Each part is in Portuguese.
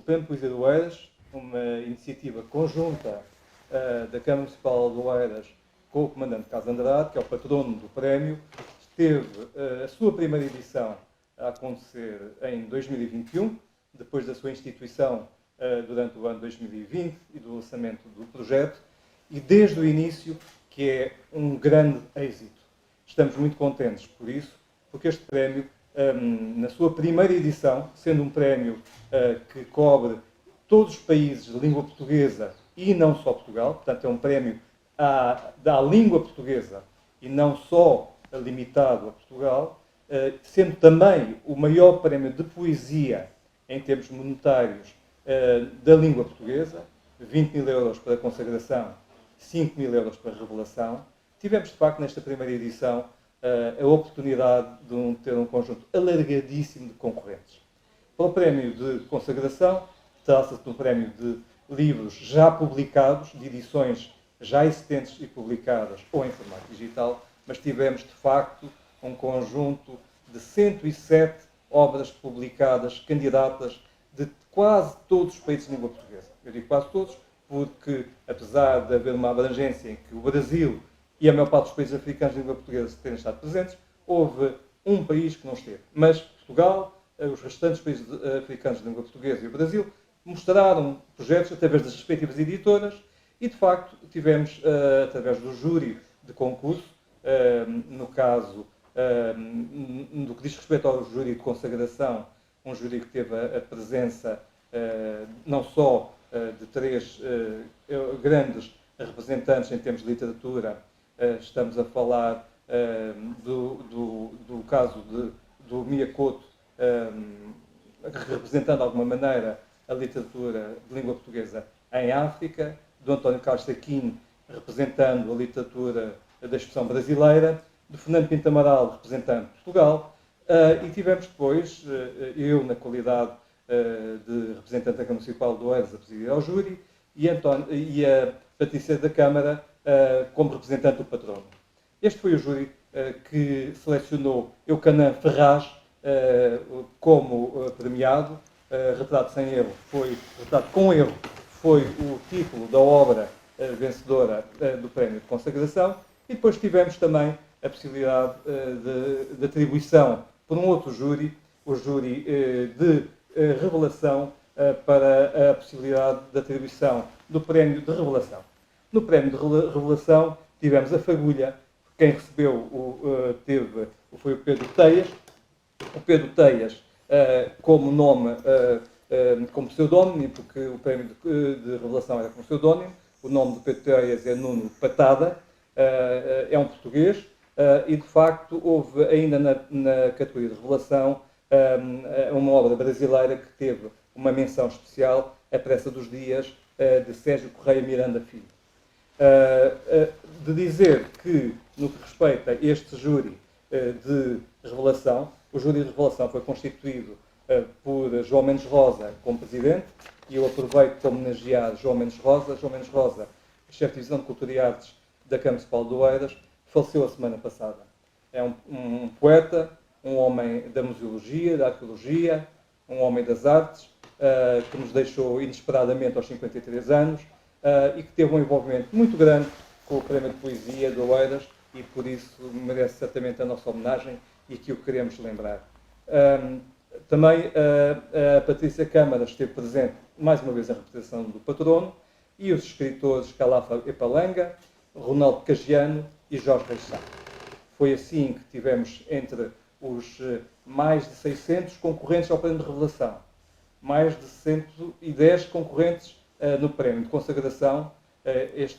Prémio de Poesia de Oeiras, uma iniciativa conjunta da Câmara Municipal de Oeiras com o Comandante Carlos Andrade, que é o patrono do prémio. Teve a sua primeira edição a acontecer em 2021, depois da sua instituição durante o ano 2020 e do lançamento do projeto, e desde o início que é um grande êxito. Estamos muito contentes por isso, porque este prémio, na sua primeira edição, sendo um prémio que cobre todos os países de língua portuguesa e não só Portugal, portanto é um prémio da língua portuguesa e não só limitado a Portugal, sendo também o maior prémio de poesia em termos monetários da língua portuguesa, 20 mil euros para a consagração, 5 mil euros para a revelação. Tivemos, de facto, nesta primeira edição, a oportunidade de ter um conjunto alargadíssimo de concorrentes. Para o prémio de consagração, trata-se de um prémio de livros já publicados, de edições já existentes e publicadas ou em formato digital, mas tivemos, de facto, um conjunto de 107 obras publicadas, candidatas de quase todos os países de língua portuguesa. Eu digo quase todos, porque, apesar de haver uma abrangência em que o Brasil e a maior parte dos países africanos de língua portuguesa terem estado presentes, houve um país que não esteve. Mas Portugal, os restantes países africanos de língua portuguesa e o Brasil mostraram projetos através das respectivas editoras e, de facto, tivemos, através do júri de concurso, no caso, no que diz respeito ao júri de consagração, um júri que teve a presença não só de 3 grandes representantes em termos de literatura, estamos a falar do caso do Mia Couto, representando de alguma maneira a literatura de língua portuguesa em África, do António Carlos Saquim, representando a literatura da expressão brasileira, do Fernando Pinto Amaral, representando Portugal, e tivemos depois, eu na qualidade de representante da Câmara Municipal de Oeiras a presidir ao júri, e a Patrícia da Câmara como representante do patrono. Este foi o júri que selecionou Eucanã Ferraz como premiado. Retrato sem erro foi, retrato com erro, foi o título da obra vencedora do prémio de consagração, e depois tivemos também a possibilidade de atribuição por um outro júri, o júri de revelação, para a possibilidade de atribuição do prémio de revelação. No prémio de revelação tivemos a fagulha, quem recebeu foi o Pedro Teias. O Pedro Teias, como nome, como pseudónimo, porque o prémio de revelação era como pseudónimo, o nome do Pedro Teias é Nuno Patada, é um português, e de facto houve ainda na categoria de revelação uma obra brasileira que teve uma menção especial, A Pressa dos Dias, de Sérgio Correia Miranda Filho. De dizer que, no que respeita a este júri de revelação, o júri de revelação foi constituído por João Mendes Rosa como presidente, e eu aproveito para homenagear João Mendes Rosa. João Mendes Rosa, chefe de Divisão de Cultura e Artes da Câmara Municipal de Oeiras, faleceu a semana passada. É um poeta, um homem da museologia, da arqueologia, um homem das artes, que nos deixou inesperadamente aos 53 anos, e que teve um envolvimento muito grande com o Prémio de Poesia de Oeiras, e por isso merece certamente a nossa homenagem e aqui o queremos lembrar. Também a Patrícia Câmara esteve presente, mais uma vez, na representação do patrono, e os escritores Calafa Epalanga, Ronaldo Cagiano e Jorge Reis Sá. Foi assim que tivemos entre os mais de 600 concorrentes ao Prémio de Revelação, mais de 110 concorrentes no Prémio de Consagração,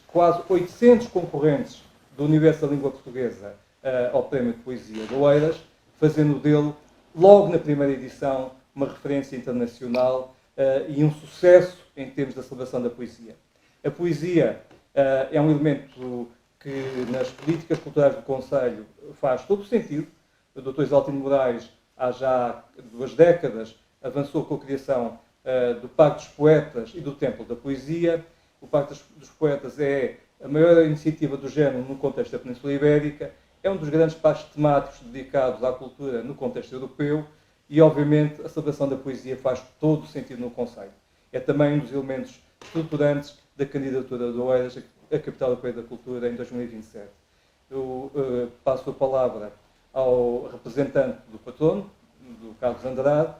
quase 800 concorrentes do universo da língua portuguesa ao Prémio de Poesia de Oeiras, fazendo dele, logo na primeira edição, uma referência internacional e um sucesso em termos da celebração da poesia. A poesia é um elemento que nas políticas culturais do Conselho faz todo o sentido. O Dr. Isaltino Moraes, há já 2 décadas, avançou com a criação do Pacto dos Poetas e do Templo da Poesia. O Pacto dos Poetas é a maior iniciativa do género no contexto da Península Ibérica, é um dos grandes pactos temáticos dedicados à cultura no contexto europeu e, obviamente, a celebração da poesia faz todo o sentido no Conselho. É também um dos elementos estruturantes da candidatura do Oeiras à Capital Europeia da Cultura em 2027. Eu passo a palavra ao representante do patrono, do Carlos Andrade,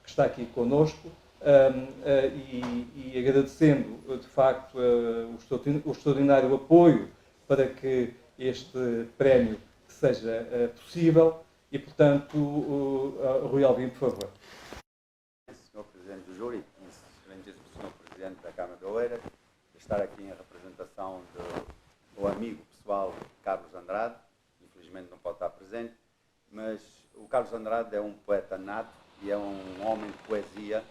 que está aqui connosco, e agradecendo, de facto, o extraordinário apoio para que este prémio seja possível e, portanto, Rui Alvim, por favor. Senhor Presidente do Júri, excelentíssimo Senhor Presidente da Câmara de Oeiras, estar aqui em representação do amigo pessoal Carlos Andrade, infelizmente não pode estar presente, mas o Carlos Andrade é um poeta nato e é um homem de poesia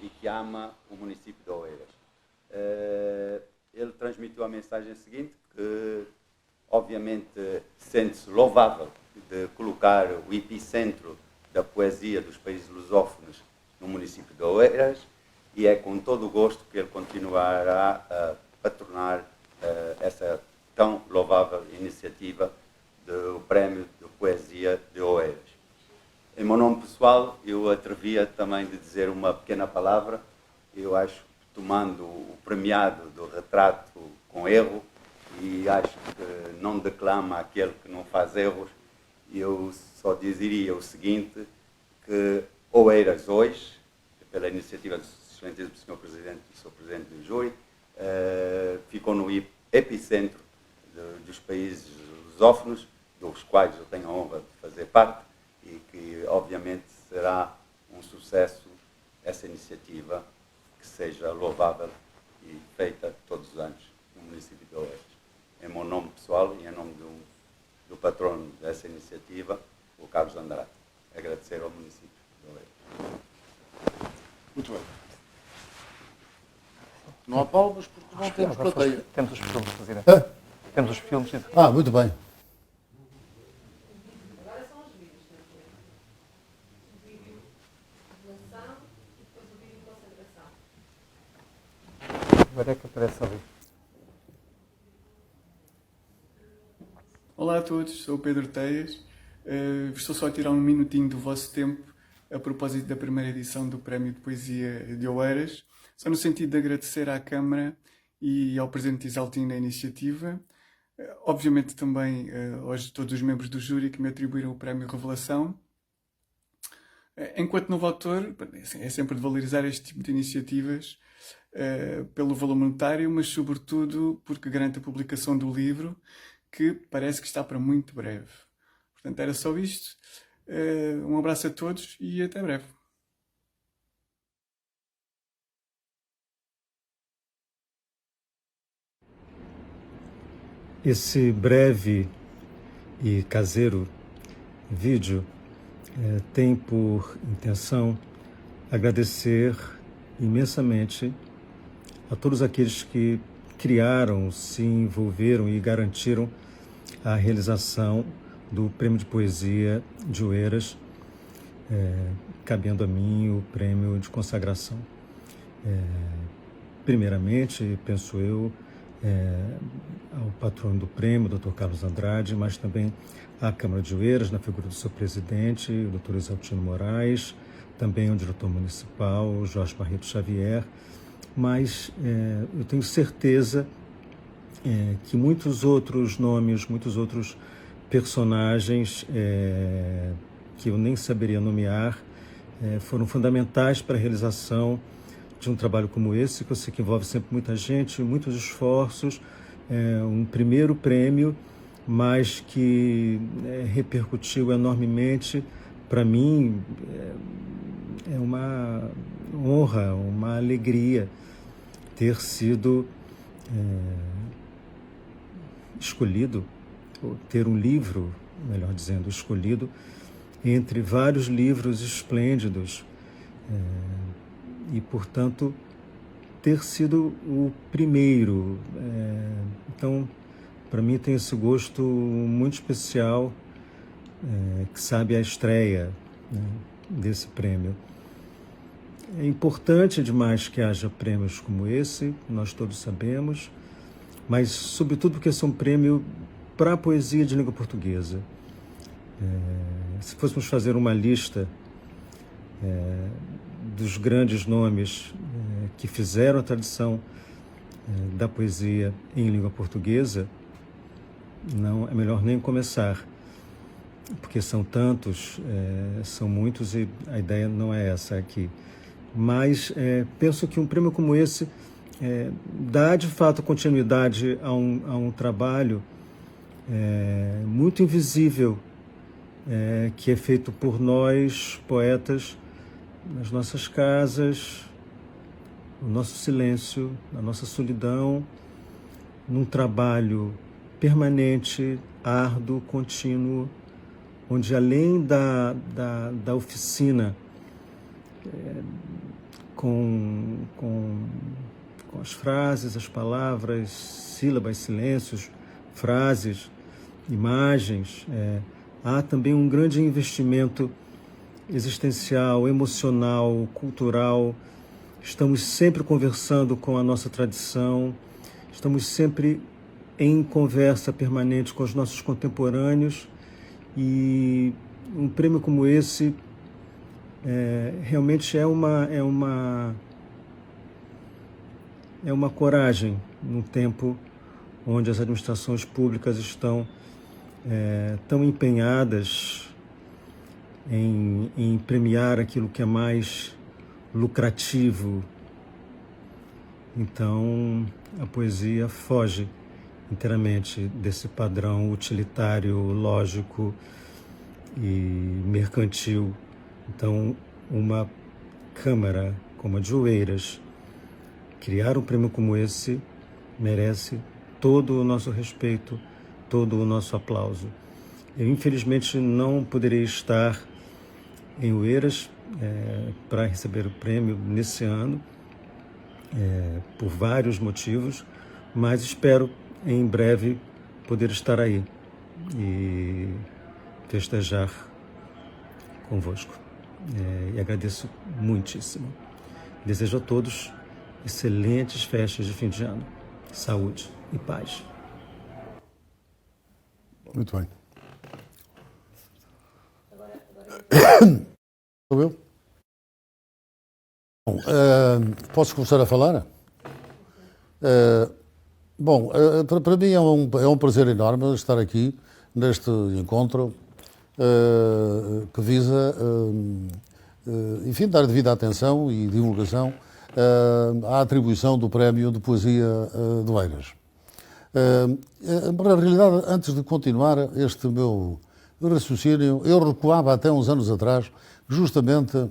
e que ama o município de Oeiras. Ele transmitiu a mensagem seguinte, que obviamente sente-se louvável de colocar o epicentro da poesia dos países lusófonos no município de Oeiras, e é com todo o gosto que ele continuará a patronar essa tão louvável iniciativa do Prémio de Poesia de Oeiras. Em meu nome pessoal, eu atrevia também de dizer uma pequena palavra. Eu acho, tomando o premiado do retrato com erro, e acho que não declama aquele que não faz erros, eu só dizeria o seguinte, que Oeiras hoje, pela iniciativa do excelentíssimo Sr. Presidente e Sr. Presidente do Júri, ficou no epicentro dos países lusófonos, dos quais eu tenho a honra de fazer parte, e que obviamente será um sucesso essa iniciativa, que seja louvável e feita todos os anos no município de Oeiras. Em meu nome pessoal e em nome do patrono dessa iniciativa, o Carlos Andrade. Agradecer ao município de Oeiras. Muito bem. Não há palmas porque não temos plateia. Temos os filmes, Presidente. Temos os filmes. Muito bem. Agora são os vídeos, o vídeo de relação e depois o vídeo de concentração. Agora é que aparece ali. Olá a todos, sou o Pedro Teias. Estou só a tirar um minutinho do vosso tempo a propósito da primeira edição do Prémio de Poesia de Oeiras, só no sentido de agradecer à Câmara e ao Presidente Isaltino da iniciativa, obviamente também aos todos os membros do júri que me atribuíram o Prémio Revelação. Enquanto novo autor, é sempre de valorizar este tipo de iniciativas pelo valor monetário, mas sobretudo porque garante a publicação do livro, que parece que está para muito breve. Portanto, era só isto. Um abraço a todos e até breve. Esse breve e caseiro vídeo tem por intenção agradecer imensamente a todos aqueles que criaram, se envolveram e garantiram a realização do Prêmio de Poesia de Oeiras, cabendo a mim o prêmio de consagração. Primeiramente, penso eu, ao patrono do prêmio, Dr. Carlos Andrade, mas também à Câmara de Oeiras, na figura do seu presidente, o Dr. Isaltino Moraes, também ao diretor municipal, Jorge Barreto Xavier, mas eu tenho certeza que muitos outros nomes, muitos outros personagens que eu nem saberia nomear foram fundamentais para a realização de um trabalho como esse, que eu sei que envolve sempre muita gente, muitos esforços, um primeiro prêmio, mas que repercutiu enormemente. Para mim, é uma honra, uma alegria ter sido escolhido, ou ter um livro, melhor dizendo, escolhido entre vários livros esplêndidos e, portanto, ter sido o primeiro. Então, para mim tem esse gosto muito especial, que sabe a estreia, né, desse prêmio. É importante demais que haja prêmios como esse, nós todos sabemos, mas sobretudo porque esse é um prêmio para a poesia de língua portuguesa. Se fôssemos fazer uma lista dos grandes nomes que fizeram a tradição da poesia em língua portuguesa, não é melhor nem começar, porque são tantos, são muitos e a ideia não é essa aqui. Mas penso que um prêmio como esse dá de fato continuidade a um trabalho muito invisível que é feito por nós, poetas, nas nossas casas, no nosso silêncio, na nossa solidão, num trabalho permanente, árduo, contínuo, onde além da oficina com as frases, as palavras, sílabas, silêncios, frases, imagens, há também um grande investimento existencial, emocional, cultural. Estamos sempre conversando com a nossa tradição, estamos sempre em conversa permanente com os nossos contemporâneos, e um prêmio como esse realmente é uma coragem num tempo onde as administrações públicas estão tão empenhadas em premiar aquilo que é mais lucrativo. Então, a poesia foge inteiramente desse padrão utilitário, lógico e mercantil. Então, uma Câmara como a de Oeiras criar um prêmio como esse merece todo o nosso respeito, todo o nosso aplauso. Eu, infelizmente, não poderei estar em Oeiras para receber o prêmio nesse ano, por vários motivos, mas espero em breve poder estar aí e festejar convosco. E agradeço muitíssimo. Desejo a todos excelentes festas de fim de ano, saúde e paz. Muito bem. Sou eu? Bom, posso começar a falar? Bom, para mim é um prazer enorme estar aqui neste encontro que visa, enfim, dar devida atenção e divulgação à atribuição do Prémio de Poesia de Oeiras. Na realidade, antes de continuar este meu raciocínio, eu recuava até uns anos atrás, justamente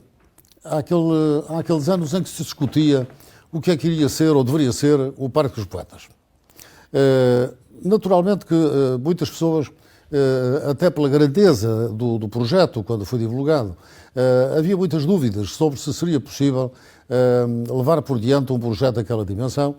àqueles anos em que se discutia o que é que iria ser ou deveria ser o Parque dos Poetas. Naturalmente que muitas pessoas, até pela grandeza do projeto, quando foi divulgado, havia muitas dúvidas sobre se seria possível levar por diante um projeto daquela dimensão.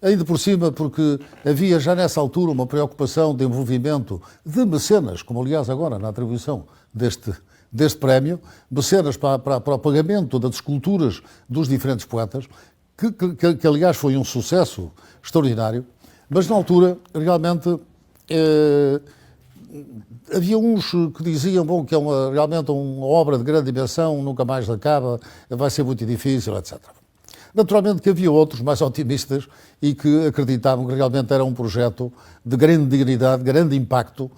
Ainda por cima, porque havia já nessa altura uma preocupação de envolvimento de mecenas, como aliás agora na atribuição deste prémio, mecenas para o pagamento das esculturas dos diferentes poetas, que aliás foi um sucesso extraordinário, mas na altura realmente havia uns que diziam que é realmente uma obra de grande dimensão, nunca mais acaba, vai ser muito difícil, etc. Naturalmente que havia outros mais otimistas e que acreditavam que realmente era um projeto de grande dignidade, grande impacto,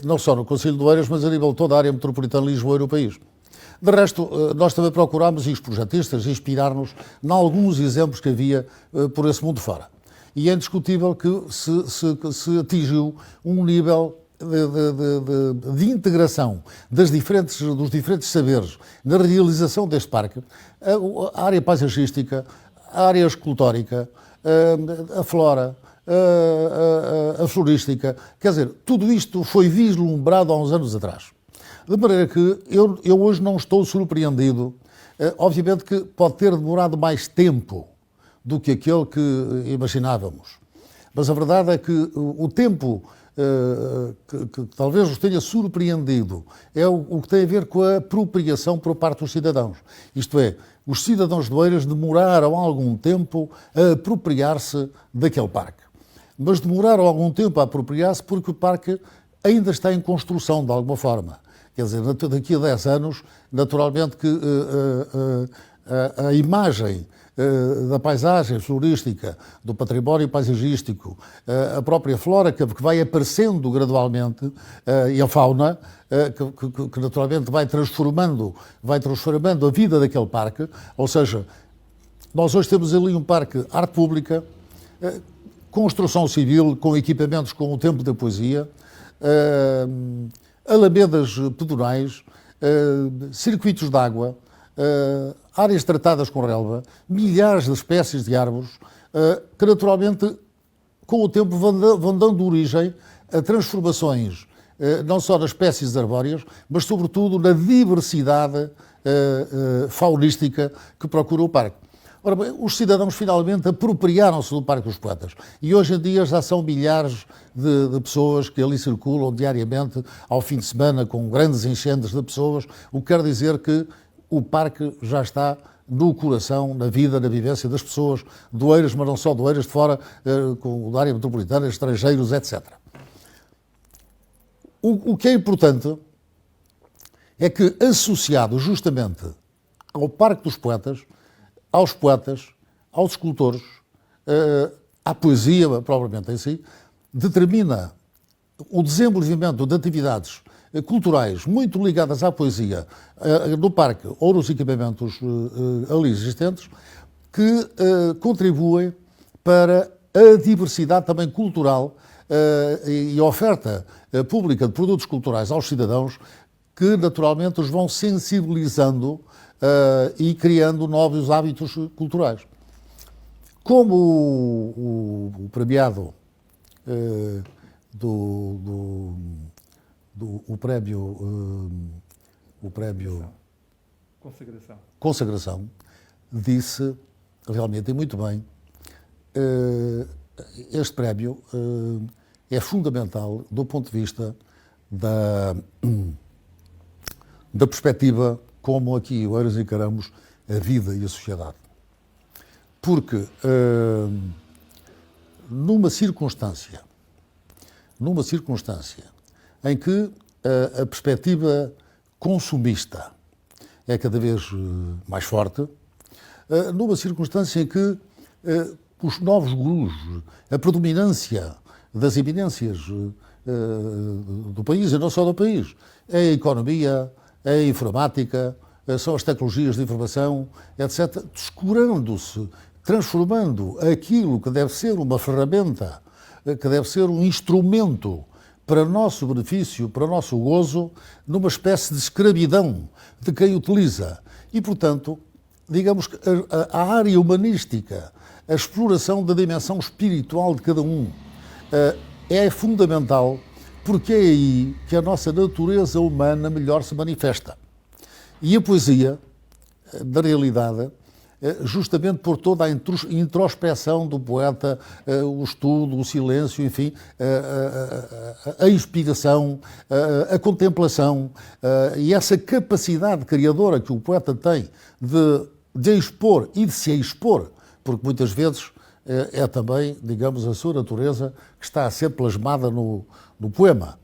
não só no Concelho de Oeiras, mas a nível de toda a área metropolitana de Lisboa e no país. De resto, nós também procurámos, e os projetistas, inspirar-nos em alguns exemplos que havia por esse mundo fora. E é indiscutível que se atingiu um nível de integração dos diferentes saberes na realização deste parque, a área paisagística, a área escultórica, a flora, a florística, quer dizer, tudo isto foi vislumbrado há uns anos atrás. De maneira que eu hoje não estou surpreendido, obviamente que pode ter demorado mais tempo do que aquele que imaginávamos, mas a verdade é que o tempo que talvez os tenha surpreendido é o que tem a ver com a apropriação por parte dos cidadãos. Isto é, os cidadãos de Oeiras demoraram algum tempo a apropriar-se daquele parque. Mas demoraram algum tempo a apropriar-se porque o parque ainda está em construção de alguma forma. Quer dizer, daqui a 10 anos, naturalmente que a imagem da paisagem florística, do património paisagístico, a própria flora que vai aparecendo gradualmente e a fauna que naturalmente vai transformando a vida daquele parque. Ou seja, nós hoje temos ali um parque arte pública, construção civil, com equipamentos com o tempo da poesia, alamedas pedonais, circuitos de água, áreas tratadas com relva, milhares de espécies de árvores, que naturalmente com o tempo vão dando origem a transformações, não só nas espécies arbóreas, mas sobretudo na diversidade faunística que procura o parque. Ora bem, os cidadãos finalmente apropriaram-se do Parque dos Poetas e hoje em dia já são milhares de pessoas que ali circulam diariamente ao fim de semana com grandes enchentes de pessoas, o que quer dizer que o parque já está no coração, na vida, na vivência das pessoas, do Oeiras, mas não só do Oeiras, de fora, da área metropolitana, estrangeiros, etc. O que é importante é que, associado justamente ao Parque dos Poetas, aos poetas, aos escultores, à poesia propriamente em si, determina o desenvolvimento de atividades culturais muito ligadas à poesia no parque ou nos equipamentos ali existentes, que contribuem para a diversidade também cultural e a oferta pública de produtos culturais aos cidadãos, que naturalmente os vão sensibilizando e criando novos hábitos culturais. Como o premiado o prémio Consagração disse realmente e muito bem, este prémio é fundamental do ponto de vista da perspectiva como aqui Oeiras encaramos a vida e a sociedade. Porque numa circunstância em que a perspectiva consumista é cada vez mais forte, numa circunstância em que os novos gurus, a predominância das eminências do país, e não só do país, é a economia, é a informática, são as tecnologias de informação, etc., descurando-se, transformando aquilo que deve ser uma ferramenta, que deve ser um instrumento para nosso benefício, para nosso gozo, numa espécie de escravidão de quem utiliza. E, portanto, digamos que a área humanística, a exploração da dimensão espiritual de cada um, é fundamental, porque é aí que a nossa natureza humana melhor se manifesta. E a poesia, na realidade, justamente por toda a introspeção do poeta, o estudo, o silêncio, enfim, a inspiração, a contemplação e essa capacidade criadora que o poeta tem de expor e de se expor, porque muitas vezes é também, digamos, a sua natureza que está a ser plasmada no poema.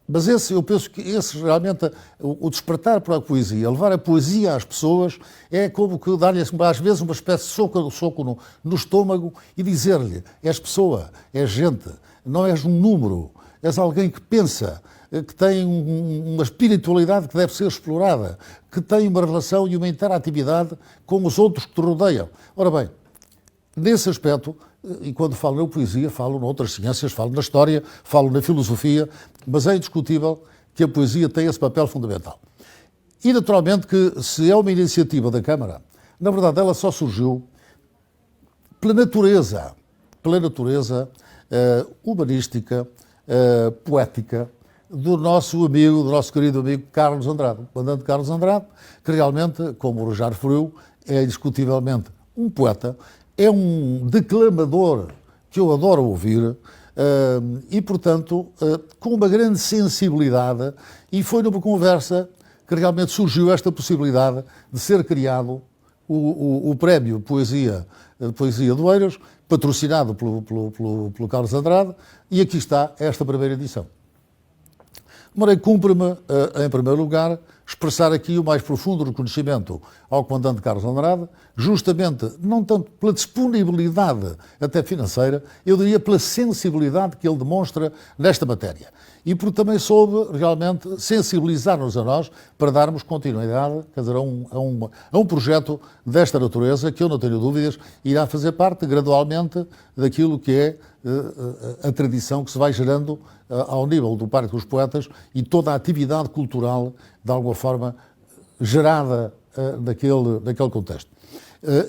Mas eu penso que esse realmente, o despertar para a poesia, levar a poesia às pessoas, é como que dar-lhe às vezes uma espécie de soco no estômago e dizer-lhe: és pessoa, és gente, não és um número, és alguém que pensa, que tem uma espiritualidade que deve ser explorada, que tem uma relação e uma interatividade com os outros que te rodeiam. Ora bem, nesse aspecto, e quando falo na poesia, falo noutras ciências, falo na história, falo na filosofia, mas é indiscutível que a poesia tem esse papel fundamental. E naturalmente que, se é uma iniciativa da Câmara, na verdade ela só surgiu pela natureza humanística, poética, do nosso querido amigo Carlos Andrade, o comandante Carlos Andrade, que realmente, como o já referiu, é indiscutivelmente um poeta, é um declamador que eu adoro ouvir e, portanto, com uma grande sensibilidade, e foi numa conversa que realmente surgiu esta possibilidade de ser criado o prémio Poesia do Oeiras, patrocinado pelo Carlos Andrade, e aqui está esta primeira edição. Cumpre-me, em primeiro lugar, expressar aqui o mais profundo reconhecimento ao comandante Carlos Andrade, justamente, não tanto pela disponibilidade até financeira, eu diria pela sensibilidade que ele demonstra nesta matéria. E porque também soube realmente sensibilizar-nos a nós para darmos continuidade, quer dizer, a um projeto desta natureza que eu não tenho dúvidas irá fazer parte gradualmente daquilo que é a tradição que se vai gerando ao nível do Parque dos Poetas e toda a atividade cultural, de alguma forma, gerada naquele contexto.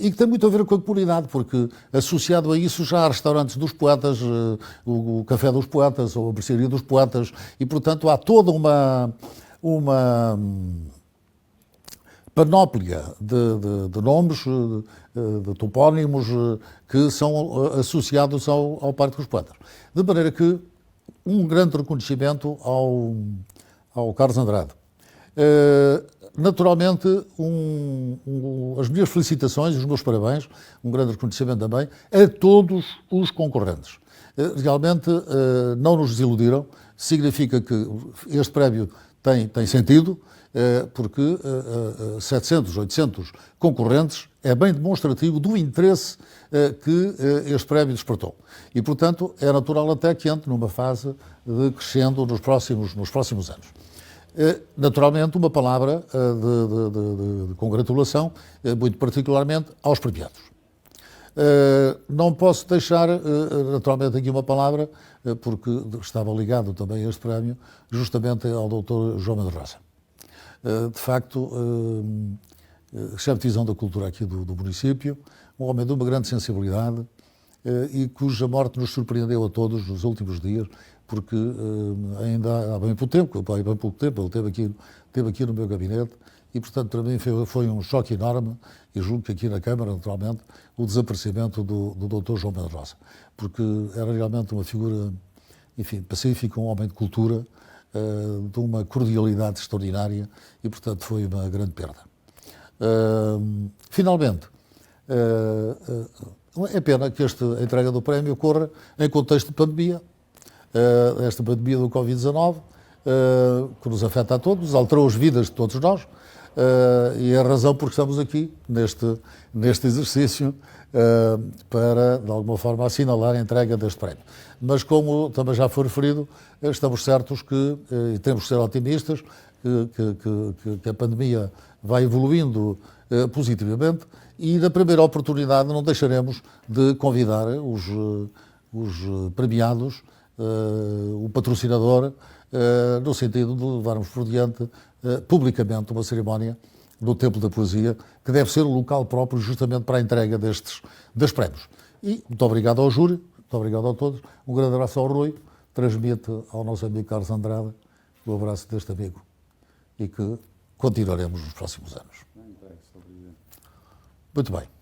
E que tem muito a ver com a comunidade, porque associado a isso já há restaurantes dos poetas, o Café dos Poetas, ou a Mercearia dos Poetas, e portanto há toda uma panóplia de nomes, de topónimos que são associados ao Parque dos Poetas. De maneira que um grande reconhecimento ao Carlos Andrade. Naturalmente, as minhas felicitações, os meus parabéns, um grande reconhecimento também a todos os concorrentes. Realmente não nos desiludiram, significa que este prémio tem sentido, porque 700, 800 concorrentes é bem demonstrativo do interesse que este prémio despertou. E, portanto, é natural até que entre numa fase de crescendo nos próximos anos. Naturalmente, uma palavra de congratulação, muito particularmente aos premiados. Não posso deixar, naturalmente, aqui uma palavra, porque estava ligado também a este prémio, justamente ao Dr. João Mendes Rosa. De facto, chefe de divisão da cultura aqui do município, um homem de uma grande sensibilidade e cuja morte nos surpreendeu a todos nos últimos dias, porque ainda há bem pouco tempo, ele esteve aqui no meu gabinete e, portanto, para mim foi um choque enorme, e julgo que aqui na Câmara, naturalmente, o desaparecimento do Dr. João Mendes Rosa, porque era realmente uma figura, enfim, pacífica, um homem de cultura, de uma cordialidade extraordinária e, portanto, foi uma grande perda. Finalmente, é pena que a entrega do prémio ocorra em contexto de pandemia, esta pandemia do Covid-19, que nos afeta a todos, alterou as vidas de todos nós, e é a razão por que estamos aqui, neste exercício, para, de alguma forma, assinalar a entrega deste prémio. Mas, como também já foi referido, estamos certos que, e temos que ser otimistas, que a pandemia vai evoluindo positivamente e, na primeira oportunidade, não deixaremos de convidar os premiados, o patrocinador, no sentido de levarmos por diante publicamente uma cerimónia no Templo da Poesia, que deve ser o local próprio justamente para a entrega destes prémios. E muito obrigado ao júri, muito obrigado a todos, um grande abraço ao Rui, transmite ao nosso amigo Carlos Andrade o abraço deste amigo e que continuaremos nos próximos anos. Muito bem.